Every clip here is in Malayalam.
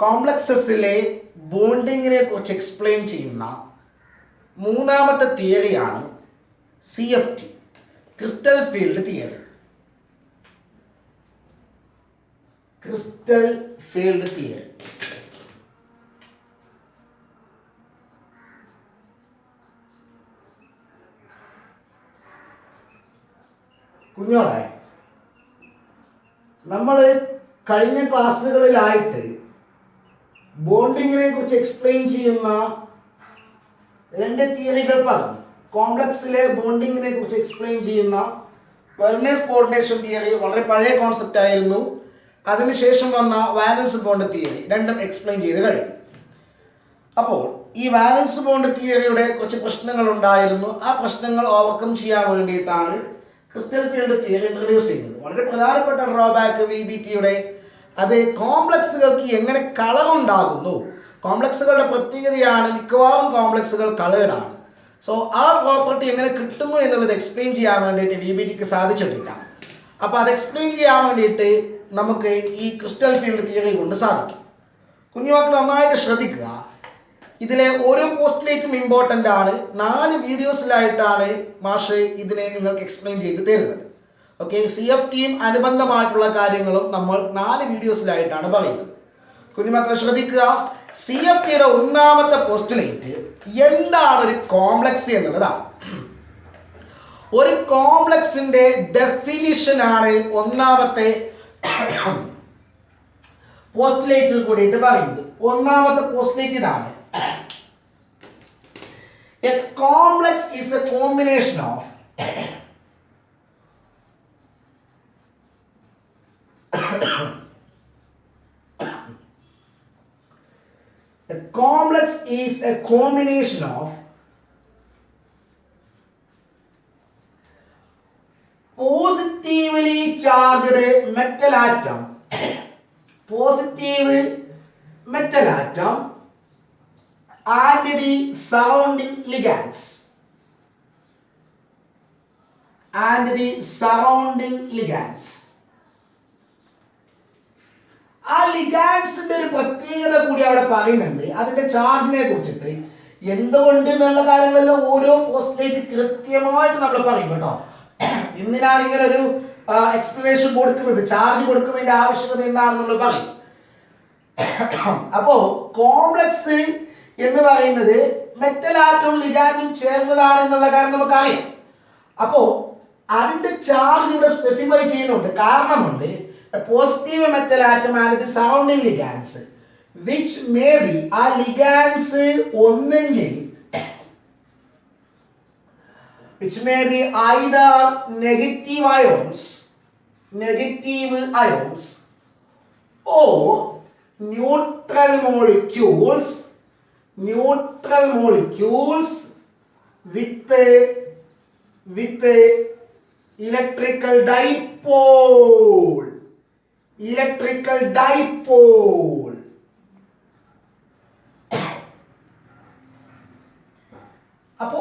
കോംപ്ലക്സസിലെ ബോണ്ടിങ്ങിനെ കുറിച്ച് എക്സ്പ്ലെയിൻ ചെയ്യുന്ന മൂന്നാമത്തെ തിയറിയാണ് CFT, crystal field theory. Crystal field theory കുഞ്ഞോളെ, നമ്മൾ കഴിഞ്ഞ ക്ലാസ്സുകളിലായിട്ട് ബോണ്ടിങ്ങിനെ കുറിച്ച് എക്സ്പ്ലെയിൻ ചെയ്യുന്ന രണ്ട് തിയറികൾ പറഞ്ഞു. കോംപ്ലക്സിലെ ബോണ്ടിങ്ങിനെ കുറിച്ച് എക്സ്പ്ലെയിൻ ചെയ്യുന്ന വെർണേഴ്സ് കോർഡിനേഷൻ തിയറി വളരെ പഴയ കോൺസെപ്റ്റ് ആയിരുന്നു. അതിനുശേഷം വന്ന വാലൻസ് ബോണ്ട് തിയറി രണ്ടും എക്സ്പ്ലെയിൻ ചെയ്ത് കഴിഞ്ഞു. അപ്പോൾ ഈ വാലൻസ് ബോണ്ട് തിയറിയുടെ കുറച്ച് പ്രശ്നങ്ങൾ ഉണ്ടായിരുന്നു. ആ പ്രശ്നങ്ങൾ ഓവർകം ചെയ്യാൻ വേണ്ടിയിട്ടാണ് ക്രിസ്റ്റൽ ഫീൽഡ് തിയറി ഇൻട്രൊഡ്യൂസ് ചെയ്യുന്നത്. വളരെ പ്രധാനപ്പെട്ട ഡ്രോബാക്ക് VBTയുടെ അത് കോംപ്ലക്സുകൾക്ക് എങ്ങനെ കളർ ഉണ്ടാകുന്നു. കോംപ്ലക്സുകളുടെ പ്രത്യേകതയാണ് മിക്കവാറും കോംപ്ലക്സുകൾ കളേർഡ് ആണ്. സോ ആ പ്രോപ്പർട്ടി എങ്ങനെ കിട്ടുന്നു എന്നുള്ളത് എക്സ്പ്ലെയിൻ ചെയ്യാൻ വേണ്ടിയിട്ട് VBTക്ക് സാധിച്ചിട്ടില്ല. അപ്പോൾ അത് എക്സ്പ്ലെയിൻ ചെയ്യാൻ വേണ്ടിയിട്ട് നമുക്ക് ഈ ക്രിസ്റ്റൽ ഫീൽഡ് തിയറി കൊണ്ട് സാധിക്കും. കുഞ്ഞുമക്കൾ നന്നായിട്ട് ശ്രദ്ധിക്കുക. ഇതിലെ ഓരോ പോസ്റ്റുലേറ്റും ഇമ്പോർട്ടൻ്റ് ആണ്. 4 വീഡിയോസിലായിട്ടാണ് മാഷ് ഇതിനെ നിങ്ങൾക്ക് എക്സ്പ്ലെയിൻ ചെയ്ത് തരുന്നത്. ഓക്കെ, CFTയും അനുബന്ധമായിട്ടുള്ള കാര്യങ്ങളും നമ്മൾ 4 വീഡിയോസിലായിട്ടാണ് പറയുന്നത്. കുഞ്ഞുമക്കൾ ശ്രദ്ധിക്കുക. CFTയുടെ ഒന്നാമത്തെ പോസ്റ്റുലേറ്റ് എന്താണ് ഒരു കോംപ്ലക്സ് എന്നുള്ളതാണ്. ഒരു കോംപ്ലക്സിന്റെ ഡെഫിനിഷൻ ആണ് ഒന്നാമത്തെ പോസ്റ്റുലേറ്റിൽ കൂടിയിട്ട് പറയുന്നത്. ഒന്നാമത്തെ പോസ്റ്റുലേറ്റ് ഇതാണ്: a complex is a combination of a complex is a combination of positively charged metal atom, positive metal atom and the surrounding ligands, and the surrounding ligands. ആ ലിഗാൻസിന്റെ ഒരു പ്രത്യേകത കൂടി അവിടെ പറയുന്നുണ്ട്. അതിന്റെ ചാർജിനെ കുറിച്ചിട്ട് എന്തുകൊണ്ട് എന്നുള്ള കാര്യങ്ങളെല്ലാം ഓരോ പോസ്റ്റുലേറ്റ് കൃത്യമായിട്ട് നമ്മൾ പറയും കേട്ടോ. എന്തിനാണ് ഇങ്ങനെ ഒരു എക്സ്പ്ലനേഷൻ കൊടുക്കുന്നത്, ചാർജ് കൊടുക്കുന്നതിന്റെ ആവശ്യകത എന്താണെന്ന് നമ്മൾ പറയും. അപ്പോ കോംപ്ലക്സ് എന്ന് പറയുന്നത് മെറ്റൽ ആറ്റവും ലിഗാൻഡും ചേർന്നതാണ് എന്നുള്ള കാര്യം നമുക്കറിയാം. അപ്പോ അതിന്റെ ചാർജ് ഇവിടെ സ്പെസിഫൈ ചെയ്യുന്നുണ്ട്. കാരണമുണ്ട്. Positive metal atom and the surrounding ligands which may be, ആ ലിഗാൻസ് ഒന്നെങ്കിൽ which may be either negative ions or neutral molecules with a electrical dipole. അപ്പോൾ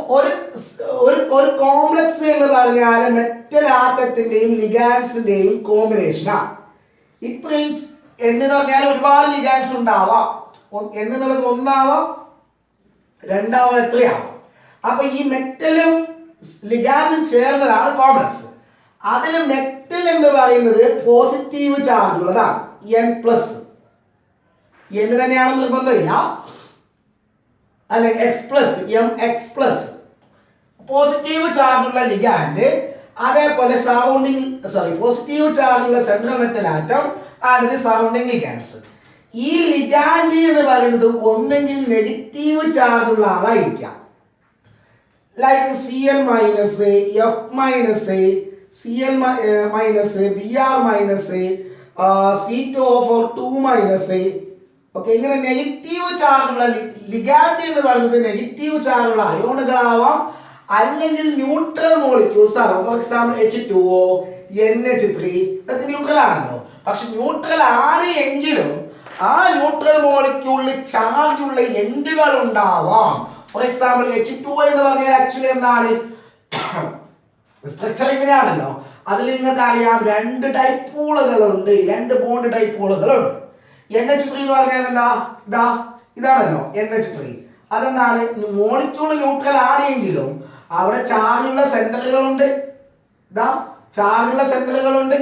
ഒരു കോംപ്ലക്സ് എന്ന് പറഞ്ഞാൽ മെറ്റൽ ആറ്റത്തിന്റെയും ലിഗാൻസിന്റെയും കോമ്പിനേഷനാണ്. ഇത്രയും എന്ന് പറഞ്ഞാൽ ഒരുപാട് ലിഗാൻസ് ഉണ്ടാവാം. എന്നുള്ളത് ഒന്നാവാം, രണ്ടാവാം, എത്രയാവാം. അപ്പൊ ഈ മെറ്റലും ലിഗാൻഡും ചേർന്നതാണ് കോംപ്ലക്സ്. അതിൽ മെറ്റൽ എന്ന് പറയുന്നത് പോസിറ്റീവ് ചാർജ് ഉള്ളതാണ്, N+. എന്ന് തന്നെയാണെന്ന് നിർബന്ധമില്ല, അല്ലെങ്കിൽ MX+. പോസിറ്റീവ് ചാർജുള്ള ലിഗാൻഡ്, അതേപോലെ പോസിറ്റീവ് ചാർജുള്ള central metal atom and the surrounding ligands. ഈ ലിഗാൻഡ് എന്ന് പറയുന്നത് ഒന്നെങ്കിൽ നെഗറ്റീവ് ചാർജുള്ള ആളായിരിക്കാം, like Cl-, F-, Cl-, Br-, C2O4 2-. Okay, ഇങ്ങനെ നെഗറ്റീവ് ചാർജുള്ള ലിഗാൻഡ് എന്ന് പറയുന്നത് നെഗറ്റീവ് ചാർജുള്ള അയോണുകളാവാം, അല്ലെങ്കിൽ ന്യൂട്രൽ മോളിക്യൂൾസ് ആവാം. ഫോർ എക്സാമ്പിൾ H2O, NH3 ഇതൊക്കെ ന്യൂട്രൽ ആണല്ലോ. പക്ഷെ ന്യൂട്രൽ ആണ് എങ്കിലും ആ ന്യൂട്രൽ മോളിക്യൂളിൽ ചാർജ് ഉള്ള എൻഡുകൾ ഉണ്ടാവാം. ഫോർ എക്സാമ്പിൾ H2O എന്ന് പറഞ്ഞാൽ ആക്ച്വലി എന്താണ്, സ്ട്രക്ചർ ഇങ്ങനെയാണല്ലോ. അതിൽ നിങ്ങൾക്ക് അറിയാം 2 ഡൈപോളുകളുണ്ട്, 2 ബോണ്ട് ഡൈപോളുകളുണ്ട്. NH3 എന്ന് പറഞ്ഞാൽ എന്താ? ഇതാണല്ലോ NH3. അതെന്താണ്? മോളിക്യൂൾ ന്യൂട്രൽ ആണെങ്കിലും അവിടെ ചാർജുള്ള സെന്ററുകളുണ്ട്. ചാർജുള്ള സെന്ററുകളുണ്ട്.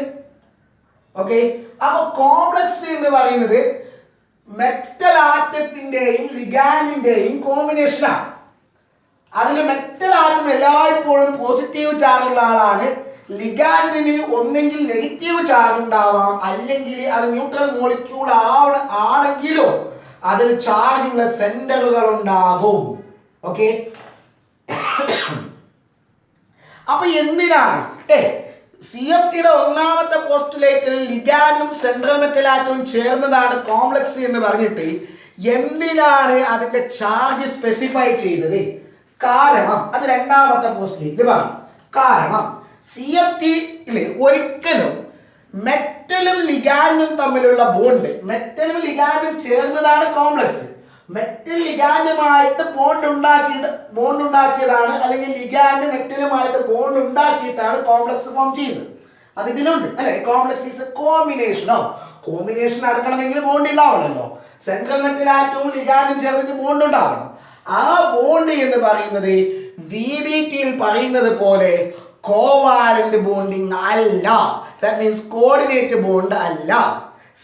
ഓക്കെ, അപ്പൊ കോംപ്ലക്സ് എന്ന് പറയുന്നത് മെറ്റൽ ആറ്റത്തിന്റെയും ലിഗാൻഡിന്റെയും കോമ്പിനേഷനാണ്. അതിൽ മെറ്റൽ ആറ്റം എല്ലായ്പ്പോഴും പോസിറ്റീവ് ചാർജ് ഉള്ള ആളാണ്. ലിഗാൻഡിന് ഒന്നെങ്കിൽ നെഗറ്റീവ് ചാർജ് ഉണ്ടാവാം, അല്ലെങ്കിൽ അത് ന്യൂട്രൽ മോളിക്യൂൾ ആണെങ്കിലോ അതിൽ ചാർജ് ഉള്ള സെന്ററുകൾ ഉണ്ടാകും. ഓക്കെ, അപ്പൊ എന്തിനാണ് CFTയുടെ ഒന്നാമത്തെ പോസ്റ്റുലേറ്റിൽ ലിഗാൻഡും സെൻട്രൽ മെറ്റൽ ആറ്റവും ചേർന്നതാണ് കോംപ്ലക്സ് എന്ന് പറഞ്ഞിട്ട് എന്തിനാണ് അതിന്റെ ചാർജ് സ്പെസിഫൈ ചെയ്തത്? കാരണം അത് രണ്ടാമത്തെ പോസ്റ്റുലേറ്റിൽ പറഞ്ഞു. കാരണം CFTയിൽ ഒരിക്കലും മെറ്റലും ലിഗാൻഡും തമ്മിലുള്ള ബോണ്ട്, മെറ്റലും ലിഗാൻഡും ചേർന്നതാണ് കോംപ്ലക്സ്. മെറ്റൽ ലിഗാൻഡുമായിട്ട് ബോണ്ട് ഉണ്ടാക്കിയതാണ്, അല്ലെങ്കിൽ ലിഗാൻഡ് മെറ്റലുമായിട്ട് ബോണ്ട് ഉണ്ടാക്കിയിട്ടാണ് കോംപ്ലക്സ് ഫോം ചെയ്യുന്നത്. അത് ഇതിലുണ്ട് അല്ലെ. Complex is A combination of, combination നടക്കണമെങ്കിൽ ബോണ്ട് ഉണ്ടാവണമല്ലോ. സെൻട്രൽ മെറ്റൽ ആറ്റവും ലിഗാൻഡും ചേർന്നിട്ട് ബോണ്ട് ഉണ്ടാവണം. ആ ബോണ്ട് എന്ന് പറയുന്നത് VBTയിൽ പറയുന്നത് പോലെ കോവാലന്റ് ബോണ്ടിങ് അല്ല. ദാറ്റ് മീൻസ് കോർഡിനേറ്റ് ബോണ്ട് അല്ല.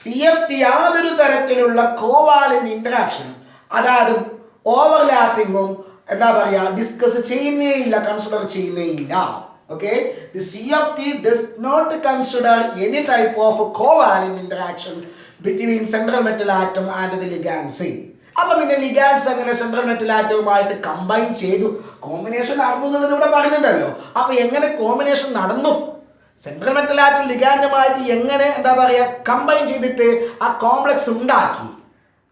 CFT യാതൊരു തരത്തിലുള്ള കോവാലന്റ് ഇന്ററാക്ഷനും, അതായത് ഓവർലാപ്പിങ്ങും ഡിസ്കസ് ചെയ്യുന്നേയില്ല, കൺസിഡർ ചെയ്യുന്നേയില്ല. Okay, the CFT does not consider any type of covalent interaction between central metal atom and the ligands. അപ്പൊ പിന്നെ ലിഗാൻസ് അങ്ങനെ സെൻട്രൽ മെറ്റൽ ആറ്റവുമായിട്ട് കമ്പൈൻ ചെയ്തു, കോമ്പിനേഷൻ നടന്നു എന്നുള്ളത് ഇവിടെ പറയുന്നുണ്ടല്ലോ. അപ്പൊ എങ്ങനെ കോമ്പിനേഷൻ നടന്നു? സെൻട്രൽ മെറ്റൽ ആറ്റം ലിഗാൻഡുമായിട്ട് എങ്ങനെ കമ്പൈൻ ചെയ്തിട്ട് ആ കോംപ്ലക്സ് ഉണ്ടാക്കി?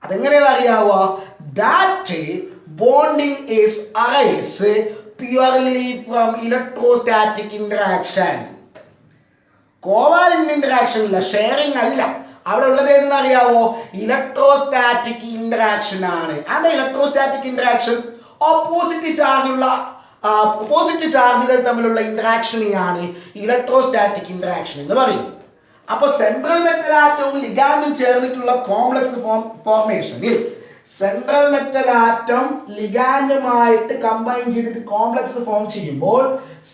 അതെങ്ങനെയാ അറിയാവോ? That bonding is arise purely from electrostatic interaction. Covalent interaction ഇല്ല, ഷെയറിംഗ് അല്ല. അവിടെ ഉള്ളത് ഏതെന്ന് അറിയാവോ? ഇലക്ട്രോസ്റ്റാറ്റിക് ഇന്ററാക്ഷൻ ആണ്. എന്താ ഇലക്ട്രോസ്റ്റാറ്റിക് ഇന്ററാക്ഷൻ? ഓപ്പോസിറ്റ് ചാർജുകൾ തമ്മിലുള്ള ഇന്ററാക്ഷനെയാണ് ഇലക്ട്രോസ്റ്റാറ്റിക് ഇന്ററാക്ഷൻ എന്ന് പറയുന്നത്. അപ്പൊ സെൻട്രൽ മെറ്റൽ ആറ്റവും ലിഗാൻഡും ചേർന്നിട്ടുള്ള കോംപ്ലക്സ് ഫോർമേഷനിൽ സെൻട്രൽ മെറ്റൽ ആറ്റം ലിഗാൻഡുമായിട്ട് കമ്പൈൻ ചെയ്തിട്ട് കോംപ്ലക്സ് ഫോം ചെയ്യുമ്പോൾ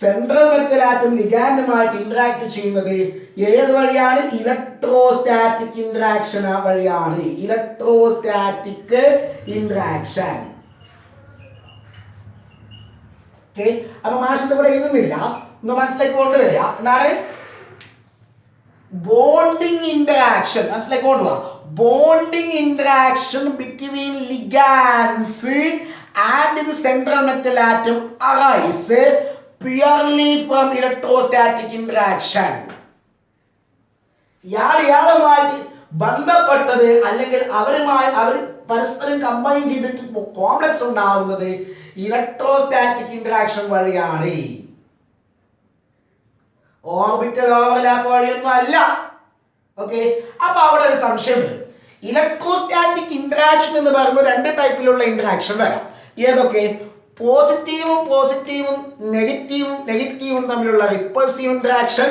സെൻട്രൽ മെറ്റൽ ആറ്റം ലിഗാൻഡുമായിട്ട് ഇന്ററാക്ട് ചെയ്യുന്നത് ഏത് വഴിയാണ്? ഇലക്ട്രോസ്റ്റാറ്റിക് ഇന്ററാക്ഷൻ വഴിയാണ്. Electrostatic interaction. ഓക്കെ, അപ്പൊ മാഷ് ഇവിടെ എഴുതുന്നില്ല, ഒന്ന് മനസ്സിലേക്ക് കൊണ്ടുവരിക. എന്താണ് ബോണ്ടിങ് ഇന്ററാക്ഷൻ? മനസ്സിലേക്ക് കൊണ്ടുപോവാ. Bonding interaction between ligands and the central metal atom arise purely from electrostatic interaction. ഇയാളുമായിട്ട് ബന്ധപ്പെട്ടത് അല്ലെങ്കിൽ അവർ പരസ്പരം കമ്പൈൻ ചെയ്തിട്ട് കോംപ്ലക്സ് ഉണ്ടാവുന്നത് ഇലക്ട്രോസ്റ്റാറ്റിക് ഇന്ററാക്ഷൻ വഴിയാണ്. ഓർബിറ്റൽ ഓവർലാപ്പ് വഴിയൊന്നും അല്ല. ഓക്കെ, അപ്പൊ അവിടെ ഒരു സംശയം വരും. ഇലക്ട്രോസ്റ്റാറ്റിക് ഇന്ററാക്ഷൻ എന്ന് പറയുമ്പോൾ രണ്ട് ടൈപ്പിലുള്ള ഇന്ററാക്ഷൻ വരാം. ഏതൊക്കെ? പോസിറ്റീവും നെഗറ്റീവും തമ്മിലുള്ള റിപ്പൾസീവ് ഇന്ററാക്ഷൻ,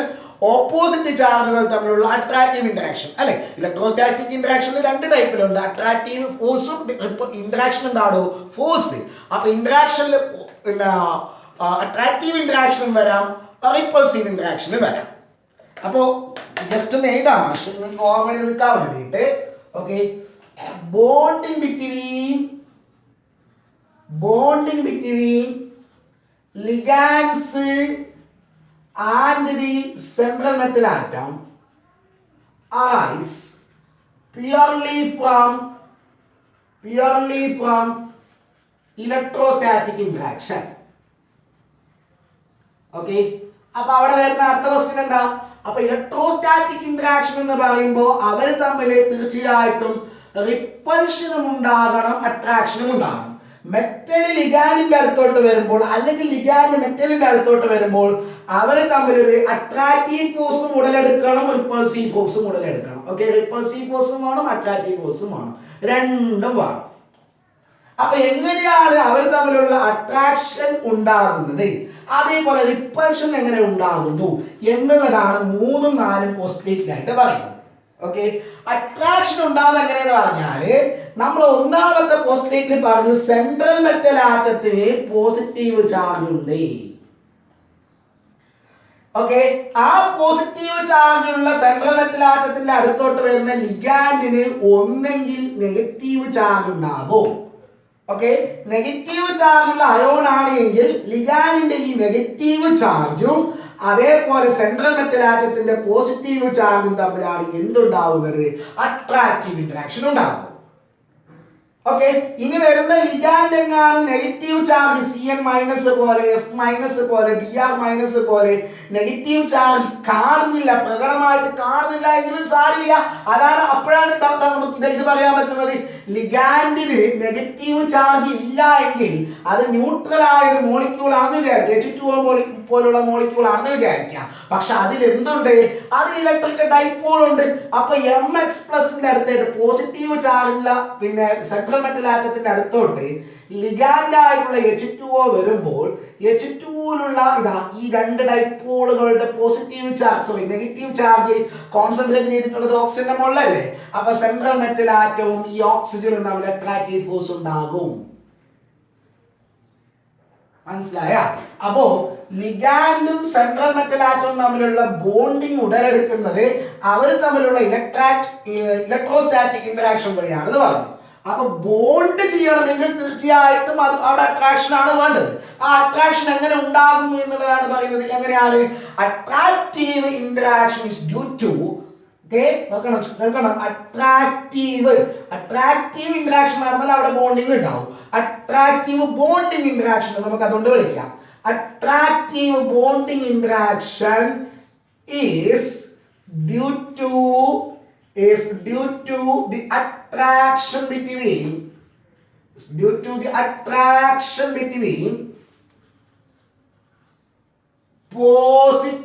ഓപ്പോസിറ്റ് ചാർജുകൾ തമ്മിലുള്ള അട്രാക്റ്റീവ് ഇന്ററാക്ഷൻ അല്ലെ. ഇലക്ട്രോസ്റ്റാറ്റിക് ഇന്ററാക്ഷനിൽ രണ്ട് ടൈപ്പിലുണ്ട്, അട്രാക്റ്റീവ് ഫോഴ്സും ഇന്ററാക്ഷൻ എന്താണോ ഫോഴ്സ്. അപ്പൊ ഇന്ററാക്ഷനിൽ അട്രാക്റ്റീവ് ഇന്ററാക്ഷനും വരാം, റിപ്പൾസീവ് ഇന്ററാക്ഷനും വരാം. അപ്പോ ജസ്റ്റ് ഒന്ന് എഴുതാം നിങ്ങൾക്ക് ഓർമ്മയിൽ നിൽക്കാൻ വേണ്ടിയിട്ട്. Okay, bonding between ligands and the central metal atom arise purely from electrostatic interaction. Okay, അപ്പൊ അവിടെ വരുന്ന അടുത്ത ക്വസ്റ്റ്യൻ എന്താ? അപ്പൊ ഇലക്ട്രോസ്റ്റാറ്റിക് ഇന്ററാക്ഷൻ എന്ന് പറയുമ്പോൾ അവർ തമ്മിൽ തീർച്ചയായിട്ടും റിപ്പൾഷനും ഉണ്ടാകണം, അട്രാക്ഷനും ഉണ്ടാകണം. മെറ്റൽ ലിഗാൻഡിന്റെ അടുത്തോട്ട് വരുമ്പോൾ അല്ലെങ്കിൽ ലിഗാൻഡ് മെറ്റലിന്റെ അടുത്തോട്ട് വരുമ്പോൾ അവർ തമ്മിൽ ഒരു അട്രാക്റ്റീവ് ഫോഴ്സും ഉടലെടുക്കണം, റിപ്പൾസീവ് ഫോഴ്സും ഉടലെടുക്കണം. ഓക്കെ, റിപ്പൾസീവ് ഫോഴ്സും വേണം, അട്രാക്റ്റീവ് ഫോഴ്സും വേണം, രണ്ടും വേണം. അപ്പൊ എങ്ങനെയാണ് അവർ തമ്മിലുള്ള അട്രാക്ഷൻ ഉണ്ടാകുന്നത്, അതേപോലെ റിപ്പൾഷൻ എങ്ങനെ ഉണ്ടാകുന്നു എന്നുള്ളതാണ് 3ഉം 4ഉം പോസ്റ്റ്ലേറ്റിലായിട്ട് പറയുന്നത്. ഓക്കെ, അട്രാക്ഷൻ ഉണ്ടാവുന്നത് എങ്ങനെയെന്ന് പറഞ്ഞാല് നമ്മൾ ഒന്നാമത്തെ പോസ്റ്റ്ലേറ്റിൽ പറഞ്ഞു സെൻട്രൽ മെറ്റൽ ആറ്റത്തിന് പോസിറ്റീവ് ചാർജ് ഉണ്ട്. ഓക്കെ, ആ പോസിറ്റീവ് ചാർജ് ഉള്ള സെൻട്രൽ മെറ്റൽ ആറ്റത്തിന്റെ അടുത്തോട്ട് വരുന്ന ലിഗാൻഡിന് ഒന്നെങ്കിൽ നെഗറ്റീവ് ചാർജ് ഉണ്ടാകും. ഓക്കെ, നെഗറ്റീവ് ചാർജ് ഉള്ള അയോൺ ആണ് എങ്കിൽ ലിഗാൻഡിന്റെ ഈ നെഗറ്റീവ് ചാർജും അതേപോലെ സെൻട്രൽ മെറ്റൽ ആറ്റത്തിന്റെ പോസിറ്റീവ് ചാർജും തമ്മിലാണ് എന്തുണ്ടാവുന്നത്? അട്രാക്റ്റീവ് ഇന്ററാക്ഷൻ ഉണ്ടാകുന്നത്. ഓക്കെ, ഇനി വരുന്ന ലിഗാൻഡ് എങ്ങാനും നെഗറ്റീവ് ചാർജ് Cn മൈനസ് പോലെ F- പോലെ Br- പോലെ നെഗറ്റീവ് ചാർജ് കാണുന്നില്ല, പ്രകടമായിട്ട് കാണുന്നില്ല എങ്കിലും സാരില്ല. അപ്പോഴാണ് നമുക്ക് ഇത് പറയാൻ പറ്റുന്നത്, ലിഗാൻഡിന് നെഗറ്റീവ് ചാർജ് ഇല്ല എങ്കിൽ അത് ന്യൂട്രൽ ആയ ഒരു മോളിക്യൂൾ ആണെന്ന് വിചാരിക്കുക, H2O പോലുള്ള മോളിക്യൂൾ ആണെന്ന് വിചാരിക്കാം. പക്ഷെ അതിൽ എന്തുണ്ട്? അതിൽ ഇലക്ട്രിക് ഡൈപോൾ ഉണ്ട്. അപ്പൊ Mx+ അടുത്തായിട്ട് പോസിറ്റീവ് ചാർജുള്ള പിന്നെ സെൻട്രൽ മെറ്റൽ ആറ്റത്തിന്റെ അടുത്തോട്ട് ലിഗാൻഡ് ആയിട്ടുള്ള H2O വരുമ്പോൾ H2ലുള്ള ഈ രണ്ട് ഡൈപോളുകളുടെ positive charge negative charge concentrate ചെയ്തിട്ടുള്ളത് ഓക്സിജന്റെ മുകളിലല്ലേ. അപ്പൊ സെൻട്രൽ മെറ്റൽ ആറ്റവും ഈ ഓക്സിജനും തമ്മിൽ അട്രാക്റ്റീവ് ഫോഴ്സ് ഉണ്ടാകും. മനസ്സിലായ? അപ്പോ ലിഗാൻഡും സെൻട്രൽ മെറ്റൽ ആറ്റവും തമ്മിലുള്ള ബോണ്ടിങ് ഉടലെടുക്കുന്നത് അവർ തമ്മിലുള്ള ഇലക്ട്രോസ്റ്റാറ്റിക് ഇന്ററാക്ഷൻ വഴിയാണെന്ന് പറഞ്ഞു. അപ്പൊ ബോണ്ട് ചെയ്യണമെങ്കിൽ തീർച്ചയായിട്ടും അത് അവിടെ അട്രാക്ഷൻ ആണ് വേണ്ടത്. ആ അട്രാക്ഷൻ എങ്ങനെ ഉണ്ടാകുന്നു എന്നുള്ളതാണ് പറയുന്നത്. എങ്ങനെയാണ്? Attractive interaction is due to attractive interaction പറഞ്ഞാൽ അവിടെ ബോണ്ടിങ് ഉണ്ടാവും. അട്രാക്റ്റീവ് ബോണ്ടിങ് ഇന്ററാക്ഷൻ നമുക്ക് അതുകൊണ്ട് വിളിക്കാം. Attractive bonding interaction is due to the attraction between positive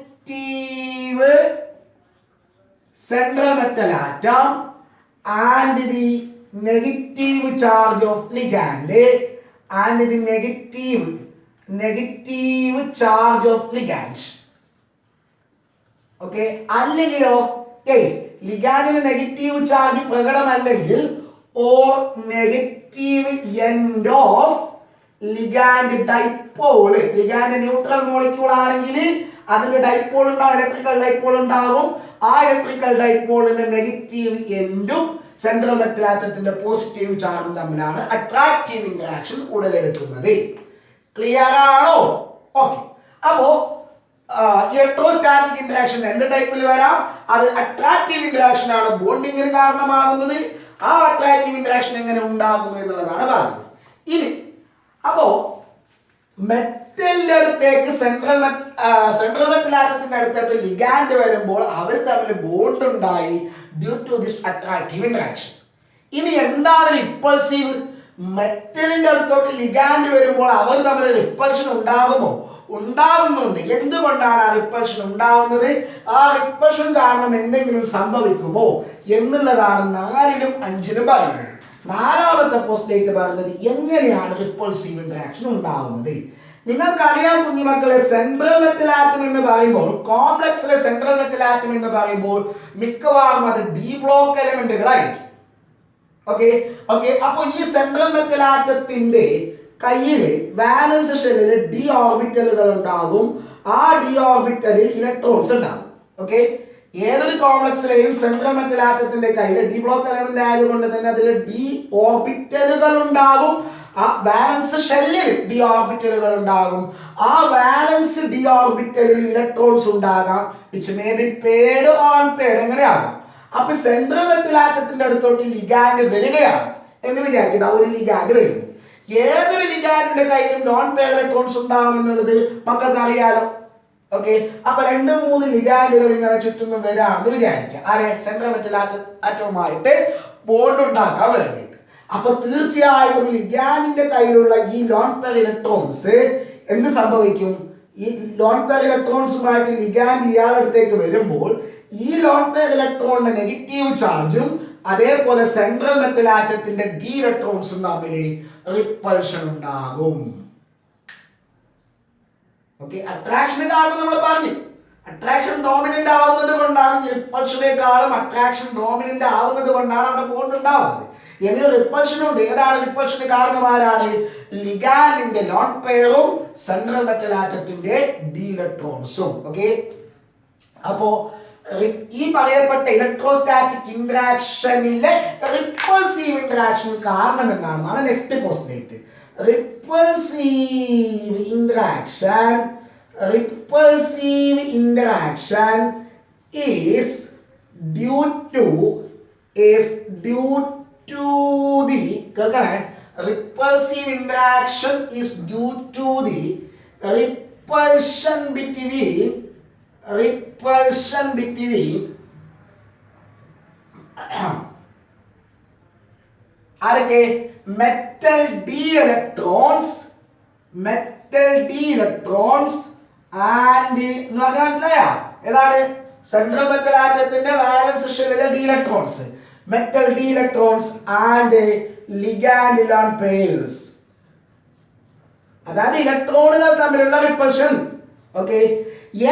central metal atom and the negative charge of ligand and the negative charge of ligand. Okay, അല്ലെങ്കിലോ ലിഗാൻഡിന് നെഗറ്റീവ് ചാർജ് പ്രകടമല്ലെങ്കിൽ or negative end of ligand dipole. Ligand neutral molecule ആണെങ്കിൽ അതിൽ ഡൈപോൾ ഉണ്ടാവും, ഇലക്ട്രിക്കൽ ഡൈപോൾ ഉണ്ടാകും. ആ ഇലക്ട്രിക്കൽ ഡൈപോളിന്റെ നെഗറ്റീവ് എൻഡും സെൻട്രൽ മെറ്റൽ ആറ്റത്തിന്റെ പോസിറ്റീവ് ചാർജും തമ്മിലാണ് അട്രാക്റ്റീവ് ഇന്ററാക്ഷൻ ഉടലെടുക്കുന്നത്. ക്ലിയർ ആണോ? ഓക്കെ, അപ്പോ ഇലക്ട്രോസ്റ്റാറ്റിക് ഇന്ററാക്ഷൻ രണ്ട് ടൈപ്പിൽ വരാം. അത് അട്രാക്റ്റീവ് ഇന്ററാക്ഷൻ ആണ് ബോണ്ടിങ്ങിന് കാരണമാകുന്നത്. ആ അട്രാക്റ്റീവ് ഇന്ററാക്ഷൻ എങ്ങനെ ഉണ്ടാകുന്നു എന്നുള്ളതാണ് പറയുന്നത്. ഇനി അപ്പോ മെറ്റലിന്റെ അടുത്തേക്ക് സെൻട്രൽ മെറ്റൽ ആറ്റത്തിന്റെ അടുത്തേക്ക് ലിഗാൻഡ് വരുമ്പോൾ അവർ തമ്മിൽ ബോണ്ട് ഉണ്ടായി due to this attractive interaction. ഇനി എന്താണ് റിപ്പൾസീവ്? മെറ്റലിന്റെ അടുത്തോട്ട് ലിഗാൻഡ് വരുമ്പോൾ അവർ തമ്മിൽ റിപ്പൾഷൻ ഉണ്ടാകുമോ? ഉണ്ടാകുന്നുണ്ട്. എന്തുകൊണ്ടാണ് ആ റിപ്പൾഷൻ ഉണ്ടാവുന്നത്? ആ റിപ്പൾഷൻ കാരണം എന്തെങ്കിലും സംഭവിക്കുമോ എന്നുള്ളതാണ് 4ലും 5ലും പറയുന്നത്. 4ാമത്തെ പോസ്റ്റ്ലേറ്റ് പറയുന്നത് എങ്ങനെയാണ് റിപ്പൾസീവ് ഇന്ററാക്ഷൻ ഉണ്ടാവുന്നത്. നിങ്ങൾക്കറിയാം കുഞ്ഞുമക്കളെ, സെൻട്രൽ മെറ്റൽ ആറ്റം എന്ന് പറയുമ്പോൾ, കോംപ്ലക്സിലെ സെൻട്രൽ മെറ്റൽ ആറ്റം എന്ന് പറയുമ്പോൾ മിക്കവാറും അത് ഡി ബ്ലോക്ക് എലമെന്റുകളായിരിക്കും. ഓക്കെ, അപ്പൊ ഈ സെൻട്രൽ മെറ്റൽ ആറ്റത്തിന്റെ കയ്യില് വാലൻസ് ഷെല്ലിൽ ഡി ഓർബിറ്റലുകൾ ഉണ്ടാകും. ആ ഡി ഓർബിറ്റലിൽ ഇലക്ട്രോൺസ് ഉണ്ടാകും. ഓക്കെ, ഏതൊരു കോംപ്ലക്സിലെയും സെൻട്രൽ മെറ്റൽ ആറ്റത്തിന്റെ കയ്യിൽ ഡി ബ്ലോക്ക് എലമെന്റ് ആയതുകൊണ്ട് തന്നെ അതിൽ ഡി ഓർബിറ്റലുകൾ ഉണ്ടാകും. ആ വാലൻസ് ഷെല്ലിൽ ഡി ഓർബിറ്റലുകൾ ഉണ്ടാകും. ആ വാലൻസ് ഡി ഓർബിറ്റലിൽ ഇലക്ട്രോൺസ് ഉണ്ടാകാം, which may be paired or unpaired. എങ്ങനെയാകാം? അപ്പൊ സെൻട്രൽ മെറ്റൽ ആറ്റത്തിന്റെ അടുത്തോട്ട് ലിഗാൻഡ് വരികയാണ് എന്ന് വിചാരിക്കുക. ഒരു ലിഗാൻഡ് വരുന്നു. ഏതൊരു ലിഗാൻഡിന്റെ കയ്യിലും നോൺ പെയർ ഇലക്ട്രോൺസ് ഉണ്ടാകും എന്നുള്ളത് മക്കൾക്ക് അറിയാലോ. ഓക്കെ, അപ്പൊ 2-3 ലിഗാൻഡുകൾ ഇങ്ങനെ ചുറ്റും വരാണെന്ന് വിചാരിക്കുക. ആരെ? സെൻട്രൽ മെറ്റൽ ആറ്റവുമായിട്ട് ബോണ്ട് ഉണ്ടാക്കാൻ വേണ്ടിയിട്ട്. അപ്പൊ തീർച്ചയായിട്ടും ലിഗാൻഡിന്റെ കയ്യിലുള്ള ഈ ലോൺ പെയർ ഇലക്ട്രോൺസ് എന്ത് സംഭവിക്കും? ഈ ലോൺ പെയർ ഇലക്ട്രോൺസുമായിട്ട് ലിഗാൻഡ് ഇയാളടുത്തേക്ക് വരുമ്പോൾ ഈ ലോൺ പെയർ ഇലക്ട്രോണിന്റെ നെഗറ്റീവ് ചാർജും അതേപോലെ സെൻട്രൽ മെറ്റൽ ആറ്റത്തിന്റെ ഡി ഇലക്ട്രോൺസും തമ്മിൽ റിപ്പൾഷൻ ഉണ്ടാകും. ഓക്കെ, അട്രാക്ഷൻ കാരണം നമ്മൾ പറഞ്ഞു. അട്രാക്ഷൻ ഡോമിനന്റ് ആവുന്നത് കൊണ്ടാണ് ഈ റിപ്പൾഷനേക്കാളും അട്രാക്ഷൻ ഡോമിനന്റ് ആവുന്നത് കൊണ്ടാണ് അവിടെ ബോണ്ട് ഉണ്ടാവുന്നത്. ഇനി റിപ്പൾഷൻ ഉണ്ട്. ഏതാണ് റിപ്പൾഷന് കാരണം? ആരാണ്? ലിഗാൻഡിന്റെ ലോൺ പെയറും സെൻട്രൽ മെറ്റൽ ആറ്റത്തിന്റെ ഡി ഇലക്ട്രോൺസും. ഓക്കെ, അപ്പോ ഈ പറയപ്പെട്ട ഇലക്ട്രോസ്റ്റാറ്റിക് ഇന്ററാക്ഷനിലെ റിപ്പൾസീവ് ഇന്ററാക്ഷൻ കാരണം എന്താണെന്നാണ് next postulate. Repulsive interaction is due to the repulsive interaction is due to the repulsion between ആരൊക്കെ? മെറ്റൽ ഡി ഇലക്ട്രോൺസ് ആൻഡ് എന്ന് പറഞ്ഞാൽ മനസ്സിലായ? ഏതാണ്? സെൻട്രൽ മെറ്റൽ ആറ്റത്തിന്റെ വാലൻസ് ഷെല്ലിലെ d electrons, metal d electrons and ligand lone pairs, അതായത് ഇലക്ട്രോണുകൾ തമ്മിലുള്ള റിപ്പൾഷൻ. ഓക്കെ,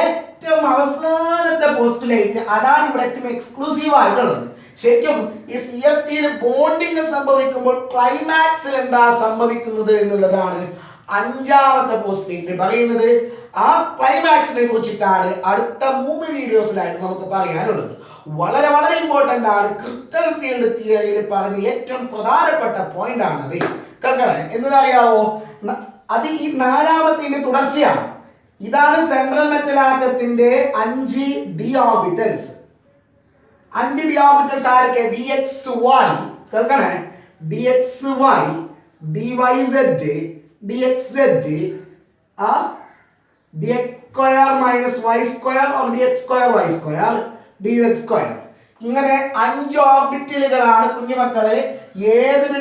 ഏറ്റവും അവസാനത്തെ പോസ്റ്റുലേറ്റ് അതാണ് ഇവിടെ ഏറ്റവും എക്സ്ക്ലൂസീവ് ആയിട്ടുള്ളത്. ശരിക്കും ഈ CFTയിൽ ബോണ്ടിങ് സംഭവിക്കുമ്പോൾ ക്ലൈമാക്സിൽ എന്താ സംഭവിക്കുന്നത് എന്നുള്ളതാണ് അഞ്ചാമത്തെ പോസ്റ്റ്ലേറ്റിൽ പറയുന്നത്. ആ ക്ലൈമാക്സിനെ കുറിച്ചിട്ടാണ് അടുത്ത 3 വീഡിയോസിലായിട്ട് നമുക്ക് പറയാനുള്ളത്. വളരെ വളരെ ഇമ്പോർട്ടന്റ് ആണ്. ക്രിസ്റ്റൽ ഫീൽഡ് തിയറിയിൽ പറഞ്ഞ ഏറ്റവും പ്രധാനപ്പെട്ട പോയിന്റ് ആണത്. കേൾക്കണേ, എന്നറിയാവോ? അത് ഈ 4ാമത്തെ തുടർച്ചയാണ്. ഇതാണ് സെൻട്രൽ മെറ്റൽ ആറ്റത്തിന്റെ 5 ഡി ഓർബിറ്റൽസ്. 5 ഡി ഓർബിറ്റൽസ് ആരൊക്കെ? DXY, കേൾക്കണേ, DXY, DYZ, DXZ, dx square minus y square or dx square y square, dz square. ഇങ്ങനെ 5 ഓർബിറ്റലുകളാണ് കുഞ്ഞുമക്കളെ ഏതൊരു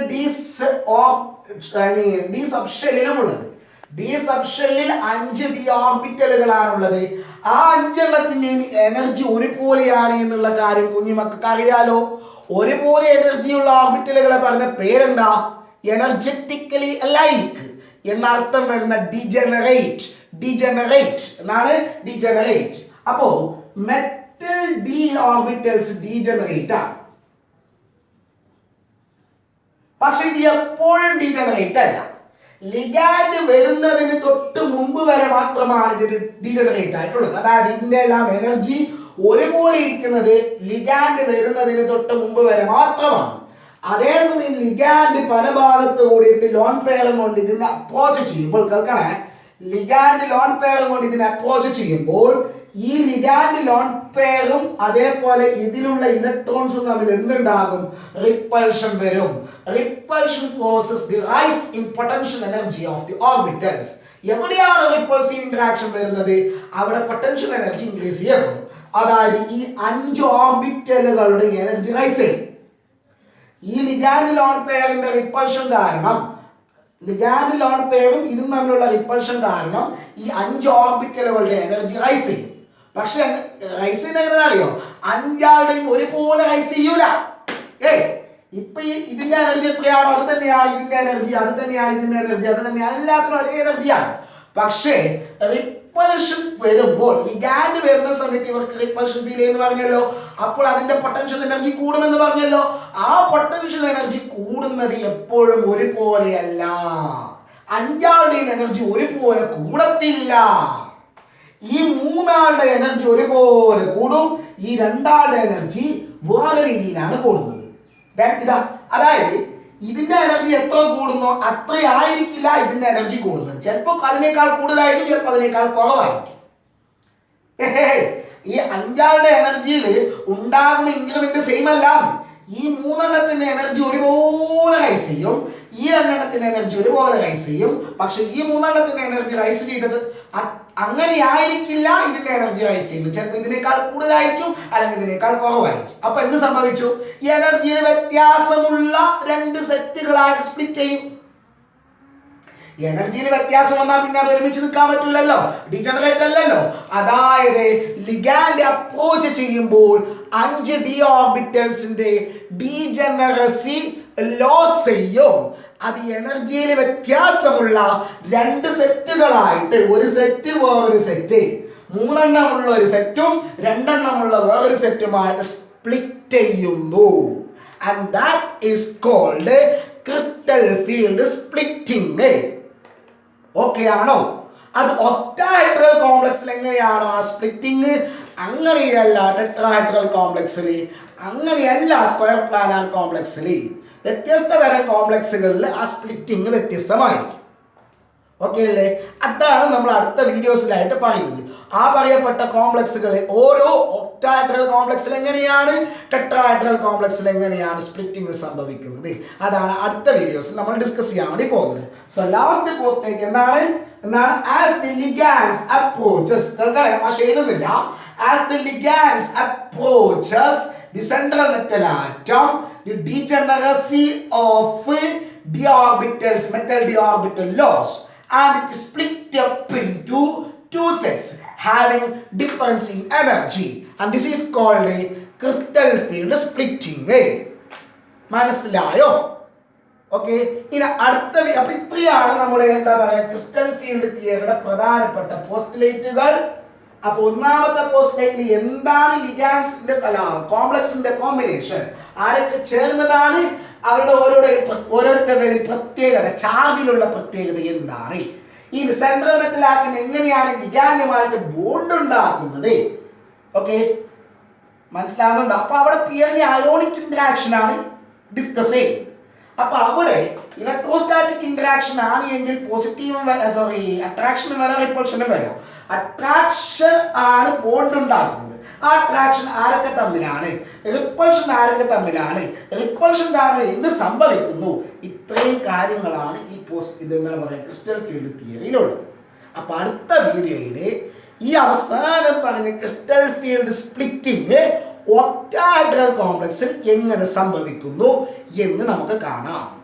ഡി സബ്ഷെല്ലിലും ഉള്ളത്. ഡി സബ്ഷെല്ലിൽ 5 ഡി ഓർബിറ്റലുകളാണുള്ളത്. ആ 5 എണ്ണത്തിന്റെയും എനർജി ഒരുപോലെയാണ് എന്നുള്ള കാര്യം കുഞ്ഞുമക്കൾക്ക് അറിയാലോ. ഒരുപോലെ എനർജിയുള്ള ഓർബിറ്റലുകളെ പറഞ്ഞ പേരെന്താ? എനർജറ്റിക്കലി അലൈക്ക് എന്നർത്ഥം വരുന്ന ഡിജനറേറ്റ് എന്നാണ്. ഡിജനറേറ്റ്. അപ്പോ മെറ്റൽ ഡി ഓർബിറ്റൽസ് ഡീജനറേറ്റ് ആണ്. പക്ഷെ ഇത് എപ്പോഴും ഡീജനറേറ്റ് അല്ല. ലിഗാൻഡ് വരുന്നതിന് തൊട്ട് മുമ്പ് വരെ മാത്രമാണ് ഇത് ഡീജനറേറ്റ് ആയിട്ടുള്ളത്. അതായത് ഇതിന്റെ എല്ലാം എനർജി ഒരുപോലെ ഇരിക്കുന്നത് ലിഗാൻഡ് വരുന്നതിന് തൊട്ട് മുമ്പ് വരെ മാത്രമാണ്. അതേസമയം ലിഗാൻഡ് പല ഭാഗത്ത് കൂടിയിട്ട് ലോൺ പെയറും കൊണ്ട് ഇതിനെ അപ്രോച്ച് ചെയ്യുമ്പോൾ, കേൾക്കണേ, ലിഗാൻഡ് ലോൺ പെയറും കൊണ്ട് ഇതിനെ അപ്രോച്ച് ചെയ്യുമ്പോൾ ഈ ലിഗാൻഡ് ലോൺ പെയറും അതേപോലെ ഇതിലുള്ള ഇലക്ട്രോൺസും തമ്മിൽ എന്തുണ്ടാകും? റിപ്പൾഷൻ വരും. Repulsion causes the rice in potential energy of the orbitals. എവിടെയാണ് റിപ്പൾസീവ് ഇന്ററാക്ഷൻ വരുന്നത്? അവിടെ പൊട്ടൻഷ്യൽ എനർജി ഇൻക്രീസ് ചെയ്യപ്പെടും. അതായത് ഈ 5 ഓർബിറ്റലുകളുടെ എനർജി റൈസ് ചെയ്യും. ഈ ലിഗാൻഡ് ലോൺ പെയറിന്റെ റിപ്പൾഷൻ കാരണം, ലിഗാൻഡ് ലോൺ പെയറും ഇതും തമ്മിലുള്ള റിപ്പൾഷൻ കാരണം ഈ 5 ഓർബിറ്റലുകളുടെ എനർജി റൈസ് ചെയ്യും. പക്ഷെ റൈസ് ചെയ്യുന്ന എങ്ങനെ അറിയോ? 5 ഒരുപോലെ റൈസ് ചെയ്യൂല. ഇപ്പൊ ഇതിന്റെ എനർജി എത്രയാണോ അത് തന്നെയാണ് ഇതിന്റെ എനർജി, അത് തന്നെയാണ് ഇതിന്റെ എനർജി, അത് തന്നെയാണ്, എല്ലാത്തിനും ഒരേ എനർജിയാണ്. പക്ഷേ റിപ്പൾഷൻ വരുമ്പോൾ, ലിഗാൻഡ് വരുന്ന സമയത്ത് ഇവർക്ക് റിപ്പൾഷൻ ഫീൽ ചെയ്യുന്നു പറഞ്ഞല്ലോ. അപ്പോൾ അതിന്റെ പൊട്ടൻഷ്യൽ എനർജി കൂടുമെന്ന് പറഞ്ഞല്ലോ. ആ പൊട്ടൻഷ്യൽ എനർജി കൂടുന്നത് എപ്പോഴും ഒരുപോലെയല്ല. 5 എനർജി ഒരുപോലെ കൂടത്തില്ല. ഈ 3 എനർജി ഒരുപോലെ കൂടും. ഈ 2 എനർജി വേറെ രീതിയിലാണ് കൂടുന്നത്. അതായത് ഇതിന്റെ എനർജി എത്ര കൂടുന്നോ അത്രയായിരിക്കില്ല ഇതിന്റെ എനർജി കൂടുന്നത്. ചിലപ്പോൾ അതിനേക്കാൾ കൂടുതലായിരിക്കും, ചിലപ്പോൾ അതിനേക്കാൾ കുറവായിരിക്കും. ഈ 5 എനർജിയിൽ ഉണ്ടാകുന്ന ഇൻക്രിമെന്റ് സെയിം അല്ലാതെ ഈ 3 എനർജി ഒരുപോലെ റൈസ് ചെയ്യും, ഈ 2 എനർജി ഒരുപോലെ റൈസ് ചെയ്യും. പക്ഷെ ഈ 3 എനർജി റൈസ് ചെയ്തത് അങ്ങനെയായിരിക്കില്ല ഇതിന്റെ എനർജി റൈസ് ചെയ്യുന്നത്. ചിലപ്പോൾ ഇതിനേക്കാൾ കൂടുതലായിരിക്കും, അല്ലെങ്കിൽ ഇതിനേക്കാൾ കുറവായിരിക്കും. അപ്പൊ എന്ത് സംഭവിച്ചു? ഈ എനർജിയിൽ വ്യത്യാസമുള്ള 2 സെറ്റുകളായിട്ട് സ്പ്ലിറ്റ് ചെയ്യും. എനർജിയിൽ വ്യത്യാസം വന്നാൽ പിന്നെ അത് ഒരുമിച്ച് നിൽക്കാൻ പറ്റൂലല്ലോ, ഡിജനറേറ്റ് അല്ലല്ലോ. അതായത് ലിഗാൻഡ് അപ്രോച്ച് ചെയ്യുമ്പോൾ 5 ഡി ഓർബിറ്റൽസിന്റെ ഡീജനറസി ലോസ് ചെയ്യും. അത് എനർജിയിൽ വ്യത്യാസമുള്ള 2 സെറ്റുകളായിട്ട്, ഒരു സെറ്റ് വേറൊരു സെറ്റ്, മൂന്നെണ്ണമുള്ള ഒരു സെറ്റും രണ്ടെണ്ണമുള്ള വേറൊരു സെറ്റുമായിട്ട് സ്പ്ലിറ്റ് ചെയ്യുന്നു. And that is called crystal field splitting. Okay ആണോ? അത് ഒക്ടാഹെഡ്രൽ കോംപ്ലക്സിൽ എങ്ങനെയാണോ ആ സ്പ്ലിറ്റിങ്, അങ്ങനെയല്ല ടെട്രാഹെഡ്രൽ കോംപ്ലക്സിൽ, അങ്ങനെയല്ല സ്ക്വയർ പ്ലാനാർ കോംപ്ലക്സിൽ. വ്യത്യസ്ത തരം കോംപ്ലക്സുകളിൽ ആ സ്പ്ലിറ്റിങ് വ്യത്യസ്തമായിരിക്കും. ഓക്കെ അല്ലേ? അതാണ് നമ്മൾ അടുത്ത വീഡിയോസിലായിട്ട് പറയുന്നത്. ആ പറയപ്പെട്ട കോംപ്ലക്സുകളെ ഓരോ ഒക്ടാഹെഡ്രൽ കോംപ്ലക്സിൽ എങ്ങനെയാണ്, ടെട്രാഹെഡ്രൽ കോംപ്ലക്സിൽ എങ്ങനെയാണ് സ്പ്ലിറ്റിംഗ് സംഭവിക്കുന്നത്, അതാണ് അടുത്ത വീഡിയോസിൽ നമ്മൾ ഡിസ്കസ് ചെയ്യാൻ വേണ്ടി പോകുന്നത്. സോ ലാസ്റ്റ് പോസ്റ്റേക്ക് എന്താണ് as the ligands approaches, എഴുതുന്നില്ല, as the ligands approaches the central metal atom, the degeneracy of d orbitals, metal d orbital loss, and it is split up into two sets having difference in energy, and this is called a crystal field splitting. മനസ്സിലായോ? ഓക്കെ, ഇനി അടുത്ത അപ്പൊ ഇത്രയാണ് നമ്മുടെ എന്താ പറയുക ക്രിസ്റ്റൽ ഫീൽഡ് തിയറിയുടെ പ്രധാനപ്പെട്ട പോസ്റ്റുലേറ്റുകൾ. അപ്പൊ ഒന്നാമത്തെ പോസ്റ്റുലേറ്റിൽ എന്താണ് ലിഗാൻസിന്റെ കോംപ്ലക്സിന്റെ കോമ്പിനേഷൻ, ആരൊക്കെ ചേർന്നതാണ്, അവരുടെ ഓരോരുത്തരുടെയും പ്രത്യേകത, ചാർജിലുള്ള പ്രത്യേകത എന്താണ്, ഈ സെൻട്രൽ മെറ്റൽ ആറ്റം എങ്ങനെയാണ് ലിഗാൻഡുമായിട്ട് ബോണ്ട് ഉണ്ടാക്കുന്നത്. ഓക്കെ, മനസ്സിലാവുന്നുണ്ടോ? അപ്പൊ അവിടെ പിയർലി അയോണിക് ഇന്ററാക്ഷൻ ആണ് ഡിസ്കസ് ചെയ്യുന്നത്. അപ്പൊ അവിടെ ഇലക്ട്രോസ്റ്റാറ്റിക് ഇന്ററാക്ഷൻ ആണ് എങ്കിൽ പോസിറ്റീവും അട്രാക്ഷനും വരാം, റിപ്പൾഷനും വരാം. അട്രാക്ഷൻ ആണ് ബോണ്ട് ഉണ്ടാക്കുന്നത്. ആ അട്രാക്ഷൻ ആരൊക്കെ തമ്മിലാണ്, റിപ്പൾഷൻ ആരൊക്കെ തമ്മിലാണ്, റിപ്പൾഷൻ കാരണം എന്ത് സംഭവിക്കുന്നു, ഇത്രയും കാര്യങ്ങളാണ് ഈ ഇതെന്താ പറയുക ക്രിസ്റ്റൽ ഫീൽഡ് തിയറിയിലുള്ളത്. അപ്പൊ അടുത്ത വീഡിയോയില് ഈ അവസാനം പറഞ്ഞ ക്രിസ്റ്റൽ ഫീൽഡ് സ്പ്ലിറ്റിംഗ് ഒക്ടാഹെഡ്രൽ കോംപ്ലക്സിൽ എങ്ങനെ സംഭവിക്കുന്നു എന്ന് നമുക്ക് കാണാം.